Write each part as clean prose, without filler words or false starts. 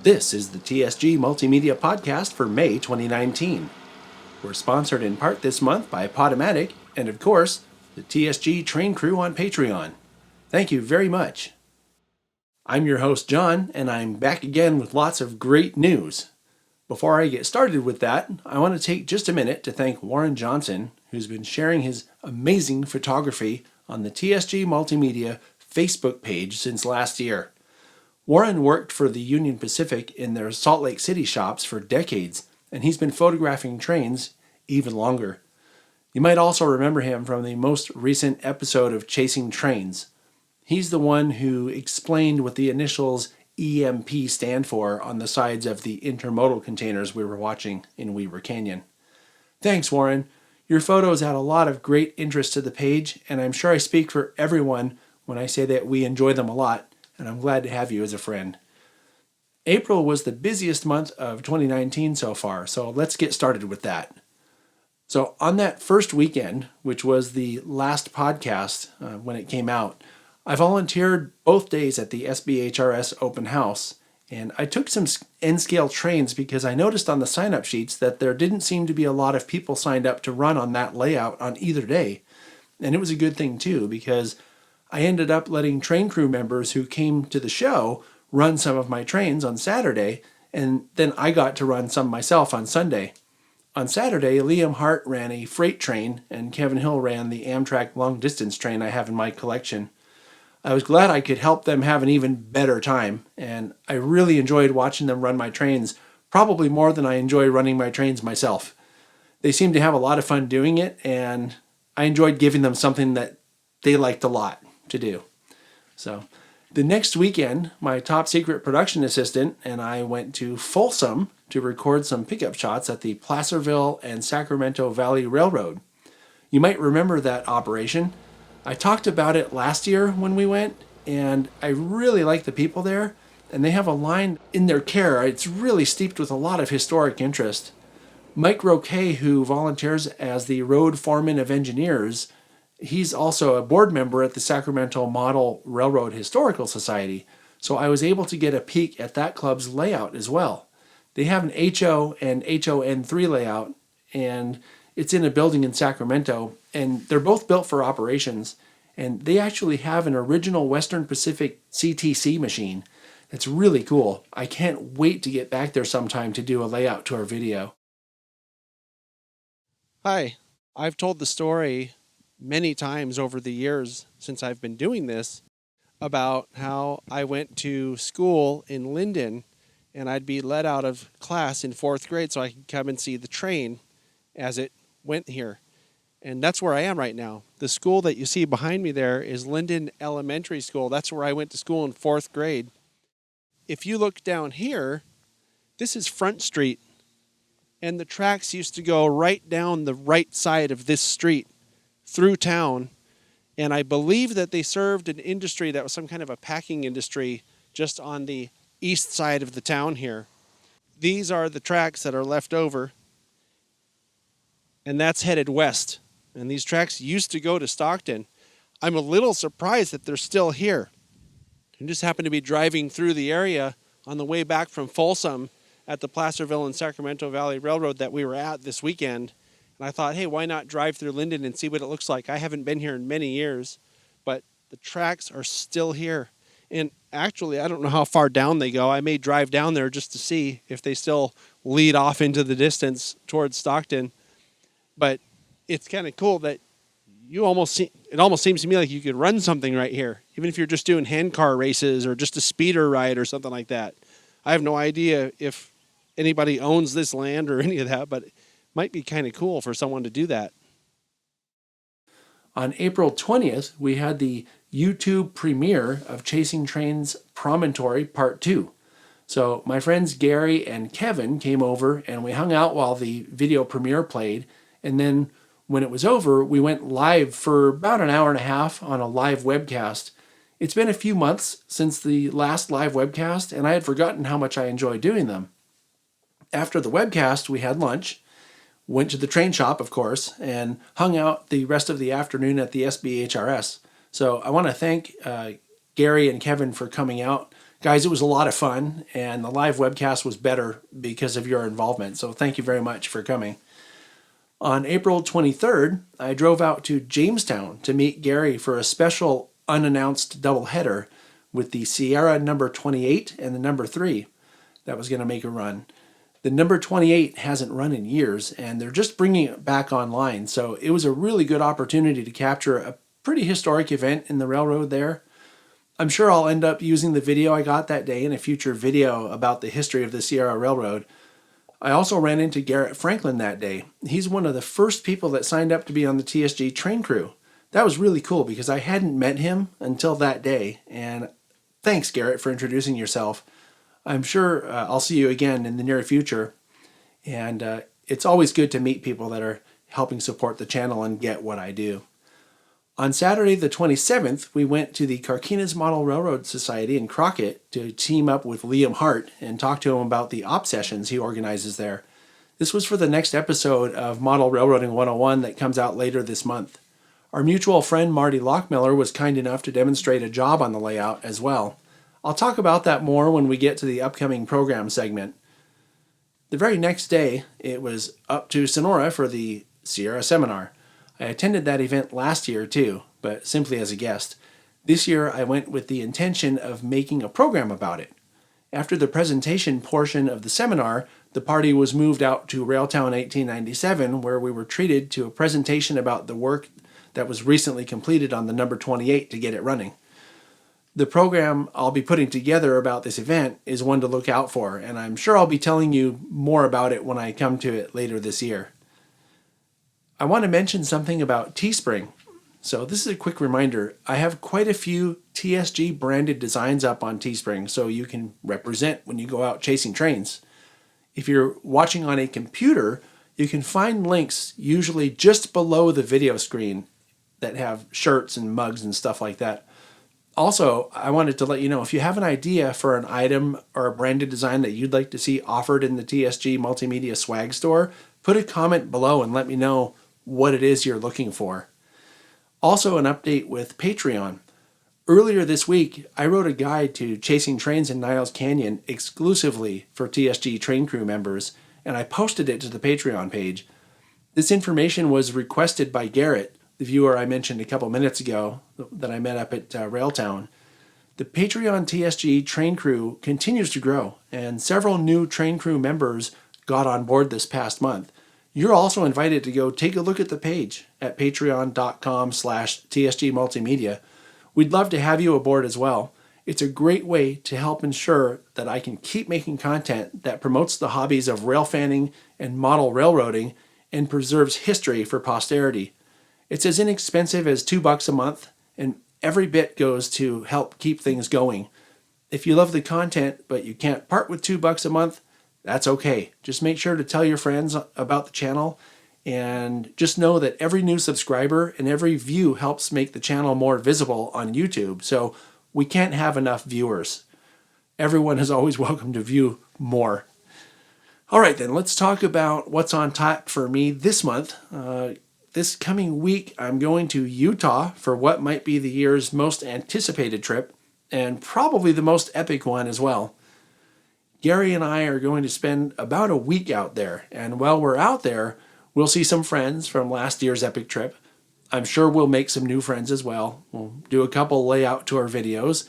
This is the TSG Multimedia Podcast for May 2019. We're sponsored in part this month by Podomatic and, of course, the TSG Train Crew on Patreon. Thank you very much. I'm your host, John, and I'm back again with lots of great news. Before I get started with that, I want to take just a minute to thank Warren Johnson, who's been sharing his amazing photography on the TSG Multimedia Facebook page since last year. Warren worked for the Union Pacific in their Salt Lake City shops for decades, and he's been photographing trains even longer. You might also remember him from the most recent episode of Chasing Trains. He's the one who explained what the initials EMP stand for on the sides of the intermodal containers we were watching in Weaver Canyon. Thanks, Warren. Your photos add a lot of great interest to the page, and I'm sure I speak for everyone when I say that we enjoy them a lot, and I'm glad to have you as a friend. April was the busiest month of 2019 so far, so let's get started with that. So on that first weekend, which was the last podcast when it came out, I volunteered both days at the SBHRS open house, and I took some N-scale trains because I noticed on the sign-up sheets that there didn't seem to be a lot of people signed up to run on that layout on either day. And it was a good thing too, because I ended up letting train crew members who came to the show run some of my trains on Saturday, and then I got to run some myself on Sunday. On Saturday, Liam Hart ran a freight train, and Kevin Hill ran the Amtrak long-distance train I have in my collection. I was glad I could help them have an even better time, and I really enjoyed watching them run my trains, probably more than I enjoy running my trains myself. They seemed to have a lot of fun doing it, and I enjoyed giving them something that they liked a lot to do. So the next weekend, my top secret production assistant and I went to Folsom to record some pickup shots at the Placerville and Sacramento Valley Railroad. You might remember that operation. I talked about it last year when we went, and I really like the people there, and they have a line in their care. It's really steeped with a lot of historic interest. Mike Roquet, who volunteers as the road foreman of engineers, he's also a board member at the Sacramento Model Railroad Historical Society, so I was able to get a peek at that club's layout as well. They have an HO and HON3 layout, and it's in a building in Sacramento, and they're both built for operations, and they actually have an original Western Pacific CTC machine. It's really cool. I can't wait to get back there sometime to do a layout tour video. Hi, I've told the story many times over the years since I've been doing this about how I went to school in Linden and I'd be let out of class in 4th grade so I could come and see the train as it went here. And that's where I am right now. The school that you see behind me there is Linden Elementary School. That's where I went to school in 4th grade. If you look down here, this is Front Street, and the tracks used to go right down the right side of this street through town, and I believe that they served an industry that was some kind of a packing industry just on the east side of the town here. These are the tracks that are left over, and that's headed west, and these tracks used to go to Stockton. I'm a little surprised that they're still here. I just happened to be driving through the area on the way back from Folsom at the Placerville and Sacramento Valley Railroad that we were at this weekend. And I thought, hey, why not drive through Linden and see what it looks like? I haven't been here in many years, but the tracks are still here. And actually, I don't know how far down they go. I may drive down there just to see if they still lead off into the distance towards Stockton. But it's kind of cool that it almost seems to me like you could run something right here, even if you're just doing handcar races or just a speeder ride or something like that. I have no idea if anybody owns this land or any of that, but might be kind of cool for someone to do that. On April 20th, we had the YouTube premiere of Chasing Trains Promontory Part 2. So my friends Gary and Kevin came over and we hung out while the video premiere played. And then when it was over, we went live for about an hour and a half on a live webcast. It's been a few months since the last live webcast, and I had forgotten how much I enjoy doing them. After the webcast, we had lunch, went to the train shop, of course, and hung out the rest of the afternoon at the SBHRS. So I want to thank Gary and Kevin for coming out Guys, it was a lot of fun, and the live webcast was better because of your involvement, so thank you very much for coming. On April 23rd, I drove out to Jamestown to meet Gary for a special unannounced doubleheader with the Sierra number 28 and the number 3 that was going to make a run. The number 28 hasn't run in years, and they're just bringing it back online, so it was a really good opportunity to capture a pretty historic event in the railroad there. I'm sure I'll end up using the video I got that day in a future video about the history of the Sierra Railroad. I also ran into Garrett Franklin that day. He's one of the first people that signed up to be on the TSG train crew. That was really cool because I hadn't met him until that day. And thanks, Garrett, for introducing yourself. I'm sure I'll see you again in the near future. And it's always good to meet people that are helping support the channel and get what I do. On Saturday the 27th, we went to the Carquinez Model Railroad Society in Crockett to team up with Liam Hart and talk to him about the op sessions he organizes there. This was for the next episode of Model Railroading 101 that comes out later this month. Our mutual friend Marty Lockmiller was kind enough to demonstrate a job on the layout as well. I'll talk about that more when we get to the upcoming program segment. The very next day, it was up to Sonora for the Sierra Seminar. I attended that event last year too, but simply as a guest. This year I went with the intention of making a program about it. After the presentation portion of the seminar, the party was moved out to Railtown 1897, where we were treated to a presentation about the work that was recently completed on the number 28 to get it running. The program I'll be putting together about this event is one to look out for, and I'm sure I'll be telling you more about it when I come to it later this year. I want to mention something about Teespring. So this is a quick reminder. I have quite a few TSG branded designs up on Teespring so you can represent when you go out chasing trains. If you're watching on a computer, you can find links usually just below the video screen that have shirts and mugs and stuff like that. Also, I wanted to let you know if you have an idea for an item or a branded design that you'd like to see offered in the TSG Multimedia swag store, put a comment below and let me know what it is you're looking for. Also, an update with Patreon. Earlier this week, I wrote a guide to chasing trains in Niles Canyon exclusively for TSG train crew members, and I posted it to the Patreon page. This information was requested by Garrett, the viewer I mentioned a couple minutes ago that I met up at Railtown. The Patreon TSG train crew continues to grow, and several new train crew members got on board this past month. You're also invited to go take a look at the page at patreon.com/TSG Multimedia. We'd love to have you aboard as well. It's a great way to help ensure that I can keep making content that promotes the hobbies of rail fanning and model railroading and preserves history for posterity. It's as inexpensive as $2 a month, and every bit goes to help keep things going. If you love the content but you can't part with $2 a month, that's okay. Just make sure to tell your friends about the channel, and just know that every new subscriber and every view helps make the channel more visible on YouTube, so we can't have enough viewers. Everyone is always welcome to view more. All right then, let's talk about what's on tap for me this month. This coming week, I'm going to Utah for what might be the year's most anticipated trip, and probably the most epic one as well. Gary and I are going to spend about a week out there, and while we're out there, we'll see some friends from last year's epic trip. I'm sure we'll make some new friends as well. We'll do a couple layout tour videos,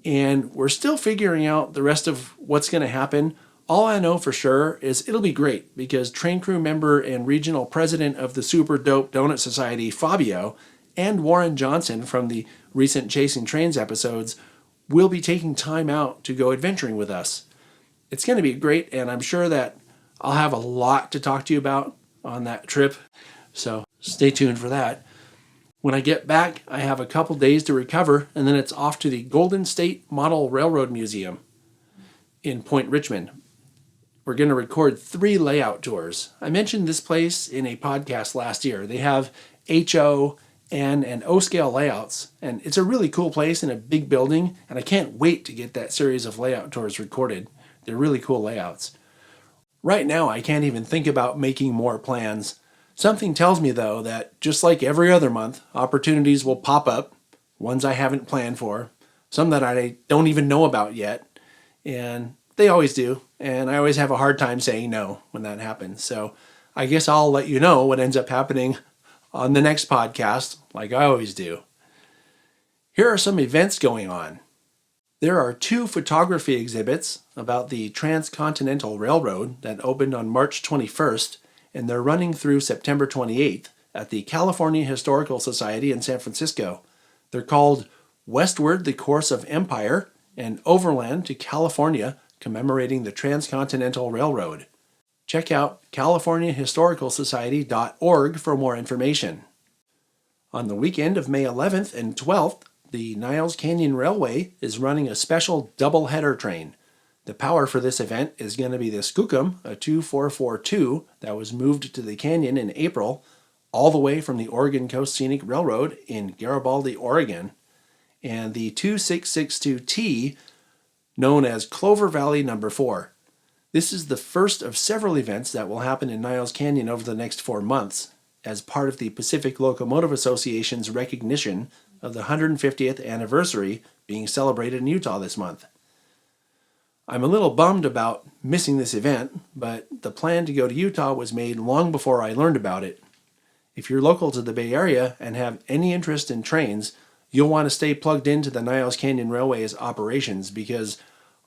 and we're still figuring out the rest of what's going to happen. All I know for sure is it'll be great because train crew member and regional president of the Super Dope Donut Society, Fabio, and Warren Johnson from the recent Chasing Trains episodes will be taking time out to go adventuring with us. It's going to be great, and I'm sure that I'll have a lot to talk to you about on that trip, so stay tuned for that. When I get back, I have a couple days to recover, and then it's off to the Golden State Model Railroad Museum in Point Richmond. We're going to record 3 layout tours. I mentioned this place in a podcast last year. They have HO, N, and O scale layouts, and it's a really cool place in a big building, and I can't wait to get that series of layout tours recorded. They're really cool layouts. Right now, I can't even think about making more plans. Something tells me, though, that just like every other month, opportunities will pop up, ones I haven't planned for, some that I don't even know about yet. And they always do, and I always have a hard time saying no when that happens. So I guess I'll let you know what ends up happening on the next podcast, like I always do. Here are some events going on. There are 2 photography exhibits about the Transcontinental Railroad that opened on March 21st, and they're running through September 28th at the California Historical Society in San Francisco. They're called Westward, the Course of Empire, and Overland to California, commemorating the Transcontinental Railroad. Check out californiahistoricalsociety.org for more information. On the weekend of May 11th and 12th, the Niles Canyon Railway is running a special double-header train. The power for this event is going to be the Skookum, a 2442 that was moved to the canyon in April, all the way from the Oregon Coast Scenic Railroad in Garibaldi, Oregon, and the 2662T, known as Clover Valley No. 4. This is the first of several events that will happen in Niles Canyon over the next 4 months, as part of the Pacific Locomotive Association's recognition of the 150th anniversary being celebrated in Utah this month. I'm a little bummed about missing this event, but the plan to go to Utah was made long before I learned about it. If you're local to the Bay Area and have any interest in trains, you'll want to stay plugged into the Niles Canyon Railway's operations because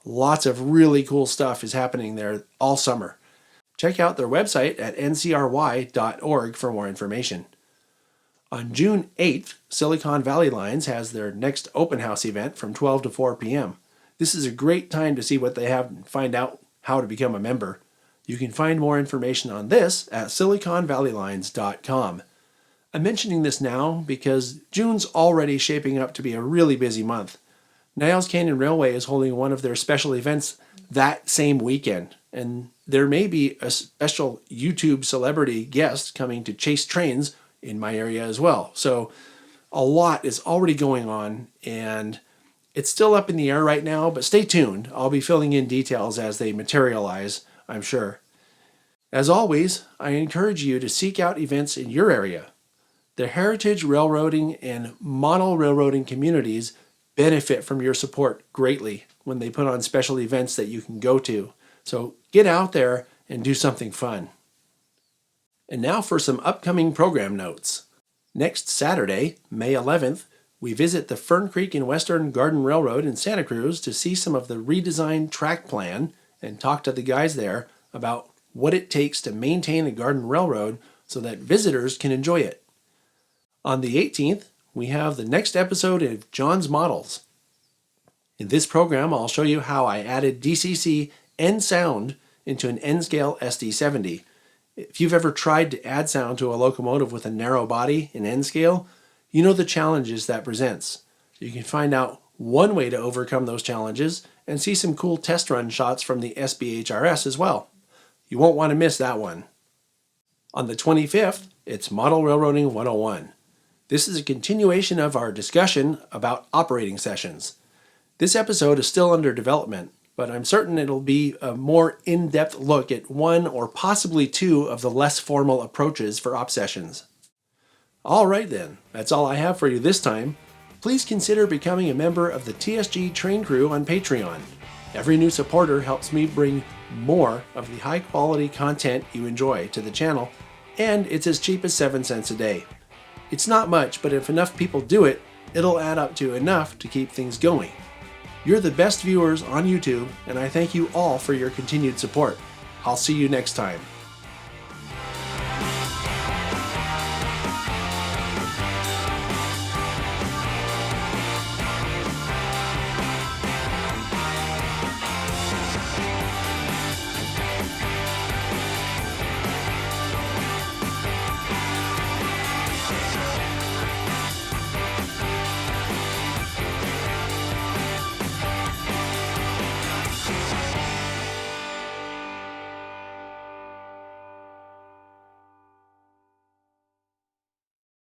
lots of really cool stuff is happening there all summer. Check out their website at ncry.org for more information. On June 8th, Silicon Valley Lines has their next open house event from 12 to 4 p.m. This is a great time to see what they have and find out how to become a member. You can find more information on this at siliconvalleylines.com. I'm mentioning this now because June's already shaping up to be a really busy month. Niles Canyon Railway is holding one of their special events that same weekend, and there may be a special YouTube celebrity guest coming to chase trains in my area as well. So a lot is already going on, and it's still up in the air right now, but stay tuned. I'll be filling in details as they materialize, I'm sure. As always, I encourage you to seek out events in your area. The heritage railroading and model railroading communities benefit from your support greatly when they put on special events that you can go to. So get out there and do something fun. And now for some upcoming program notes. Next Saturday, May 11th, we visit the Fern Creek and Western Garden Railroad in Santa Cruz to see some of the redesigned track plan and talk to the guys there about what it takes to maintain a garden railroad so that visitors can enjoy it. On the 18th, we have the next episode of John's Models. In this program, I'll show you how I added DCC and sound into an N-scale SD70. If you've ever tried to add sound to a locomotive with a narrow body in N-scale, you know the challenges that presents. You can find out one way to overcome those challenges and see some cool test run shots from the SBHRS as well. You won't want to miss that one. On the 25th, it's Model Railroading 101. This is a continuation of our discussion about operating sessions. This episode is still under development, but I'm certain it'll be a more in-depth look at one or possibly two of the less formal approaches for op sessions. All right then, that's all I have for you this time. Please consider becoming a member of the TSG Train Crew on Patreon. Every new supporter helps me bring more of the high-quality content you enjoy to the channel, and it's as cheap as 7 cents a day. It's not much, but if enough people do it, it'll add up to enough to keep things going. You're the best viewers on YouTube, and I thank you all for your continued support. I'll see you next time.